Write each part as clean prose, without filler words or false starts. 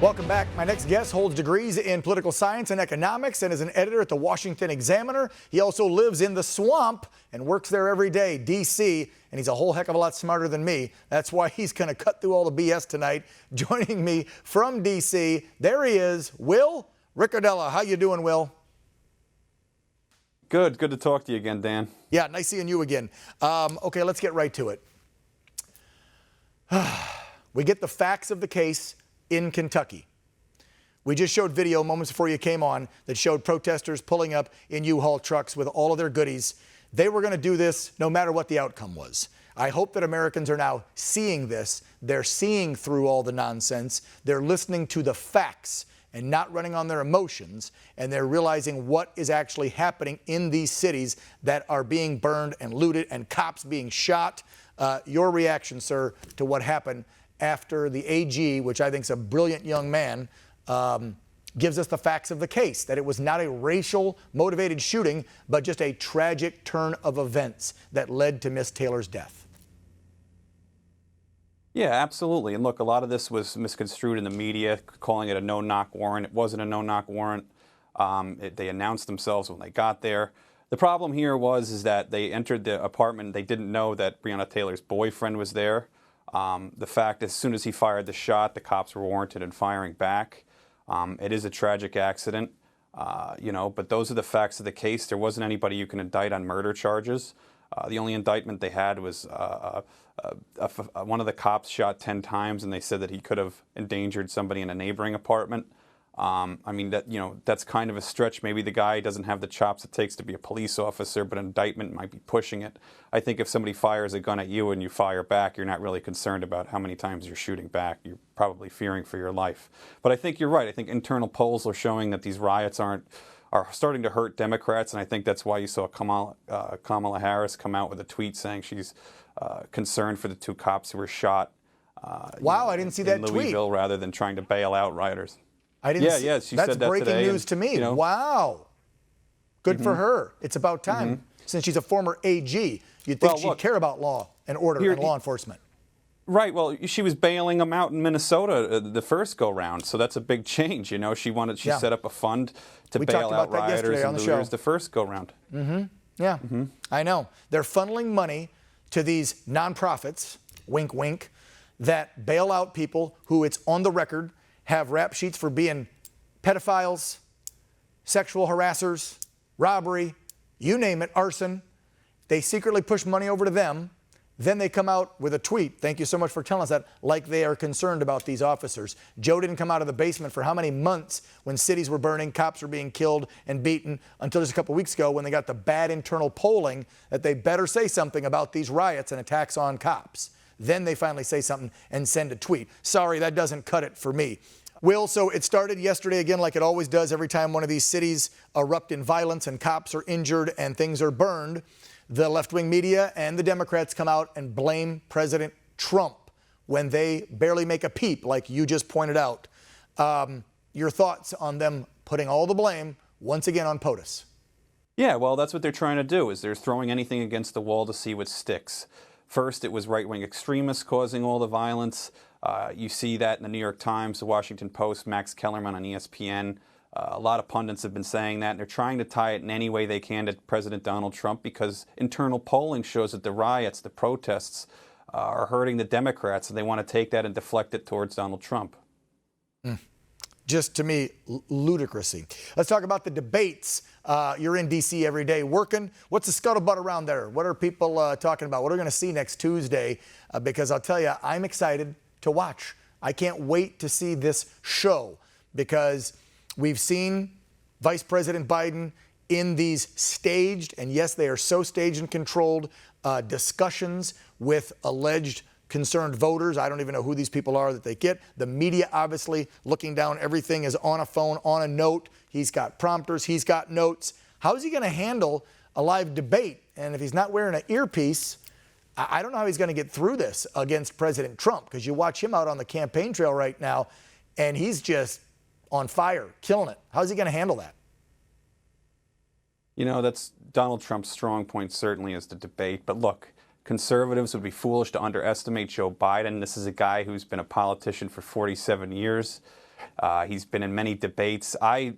Welcome back. My next guest holds degrees in political science and economics and is an editor at the Washington Examiner. He also lives in the swamp and works there every day, D.C., and he's a whole heck of a lot smarter than me. That's why he's going to cut through all the BS tonight. Joining me from D.C., there he is, Will Ricciardella. How you doing, Will? Good to talk to you again, Dan. Yeah, nice seeing you again. Okay, let's get right to it. We get the facts of the case in Kentucky. We just showed video moments before you came on that showed protesters pulling up in U-Haul trucks with all of their goodies. They were going to do this no matter what the outcome was. I hope that Americans are now seeing this. They're seeing through all the nonsense. They're listening to the facts and not running on their emotions, and they're realizing what is actually happening in these cities that are being burned and looted and cops being shot. Your reaction, sir, to what happened after the AG, which I think is a brilliant young man, gives us the facts of the case, that it was not a racial motivated shooting, but just a tragic turn of events that led to Miss Taylor's death. Yeah, absolutely. And look, a lot of this was misconstrued in the media, calling it a no-knock warrant. It wasn't a no-knock warrant. They announced themselves when they got there. The problem here is that they entered the apartment. They didn't know that Breonna Taylor's boyfriend was there. The fact, as soon as he fired the shot, the cops were warranted in firing back. It is a tragic accident, but those are the facts of the case. There wasn't anybody you can indict on murder charges. The only indictment they had was one of the cops shot 10 times, and they said that he could have endangered somebody in a neighboring apartment. That's kind of a stretch. Maybe the guy doesn't have the chops it takes to be a police officer, but an indictment might be pushing it. I think if somebody fires a gun at you and you fire back, you're not really concerned about how many times you're shooting back. You're probably fearing for your life. But I think you're right. I think internal polls are showing that these riots are starting to hurt Democrats, and I think that's why you saw Kamala Harris come out with a tweet saying she's concerned for the two cops who were shot. I didn't see that tweet. In Louisville, rather than trying to bail out rioters. I didn't see. She that's said that breaking today, news to me. Wow. Good for her. It's about time. Since she's a former AG, you'd think she'd care about law and order and law enforcement. Right. Well, she was bailing them out in Minnesota the first go-round, so that's a big change. She set up a fund to bail out rioters and looters the first go-round. I know. They're funneling money to these nonprofits, wink, wink, that bail out people who, it's on the record, have rap sheets for being pedophiles, sexual harassers, robbery, you name it, arson. They secretly push money over to them. Then they come out with a tweet. Thank you so much for telling us that, like they are concerned about these officers. Joe didn't come out of the basement for how many months when cities were burning, cops were being killed and beaten, until just a couple weeks ago when they got the bad internal polling that they better say something about these riots and attacks on cops. Then they finally say something and send a tweet. Sorry, that doesn't cut it for me. Will, so it started yesterday again like it always does every time one of these cities erupt in violence and cops are injured and things are burned. The left-wing media and the Democrats come out and blame President Trump when they barely make a peep, like you just pointed out. Your thoughts on them putting all the blame once again on POTUS? Yeah, well, that's what they're trying to do, is they're throwing anything against the wall to see what sticks. First, it was right-wing extremists causing all the violence. You see that in the New York Times, the Washington Post, Max Kellerman on ESPN. A lot of pundits have been saying that, and they're trying to tie it in any way they can to President Donald Trump because internal polling shows that the riots, the protests, are hurting the Democrats, and they want to take that and deflect it towards Donald Trump. Just, to me, ludicrousy. Let's talk about the debates. You're in D.C. every day working. What's the scuttlebutt around there? What are people talking about? What are we going to see next Tuesday? Because I'll tell you, I'm excited to watch. I can't wait to see this show because we've seen Vice President Biden in these staged, and yes, they are so staged and controlled, discussions with alleged concerned voters. I don't even know who these people are that they get. The media obviously looking down. Everything is on a phone, on a note. He's got prompters. He's got notes. How is he going to handle a live debate? And if he's not wearing an earpiece, I don't know how he's going to get through this against President Trump, because you watch him out on the campaign trail right now, and he's just on fire, killing it. How's he going to handle that? That's Donald Trump's strong point, certainly, is the debate. But look, conservatives would be foolish to underestimate Joe Biden. This is a guy who's been a politician for 47 years. He's been in many debates. I've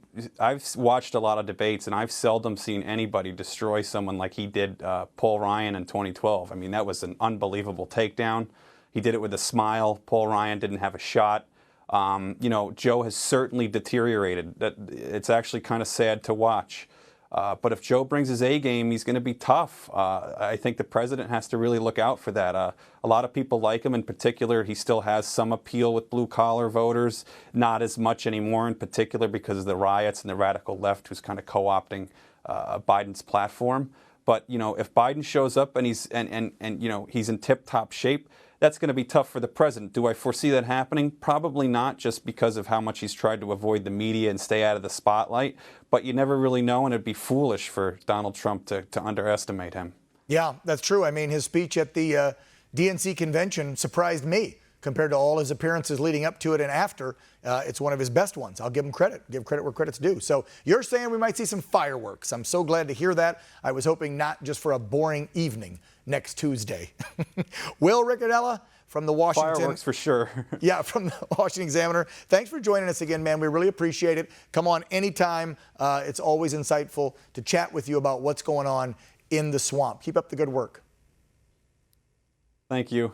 watched a lot of debates, and I've seldom seen anybody destroy someone like he did Paul Ryan in 2012. I mean, that was an unbelievable takedown. He did it with a smile. Paul Ryan didn't have a shot. You know, Joe has certainly deteriorated. It's actually kind of sad to watch. But if Joe brings his A game, he's going to be tough. I think the president has to really look out for that. A lot of people like him. In particular, he still has some appeal with blue-collar voters, not as much anymore, in particular because of the riots and the radical left who's kind of co-opting Biden's platform. But, you know, if Biden shows up and he's you know, he's in tip-top shape, that's going to be tough for the president. Do I foresee that happening? Probably not, just because of how much he's tried to avoid the media and stay out of the spotlight. But you never really know, and it'd be foolish for Donald Trump to underestimate him. Yeah, that's true. I mean, his speech at the DNC convention surprised me compared to all his appearances leading up to it and after. It's one of his best ones. I'll give him credit. Give credit where credit's due. So you're saying we might see some fireworks. I'm so glad to hear that. I was hoping not just for a boring evening next Tuesday. Will Ricciardella from the Washington. Fireworks for sure. Yeah, from the Washington Examiner. Thanks for joining us again, man. We really appreciate it. Come on anytime. It's always insightful to chat with you about what's going on in the swamp. Keep up the good work. Thank you.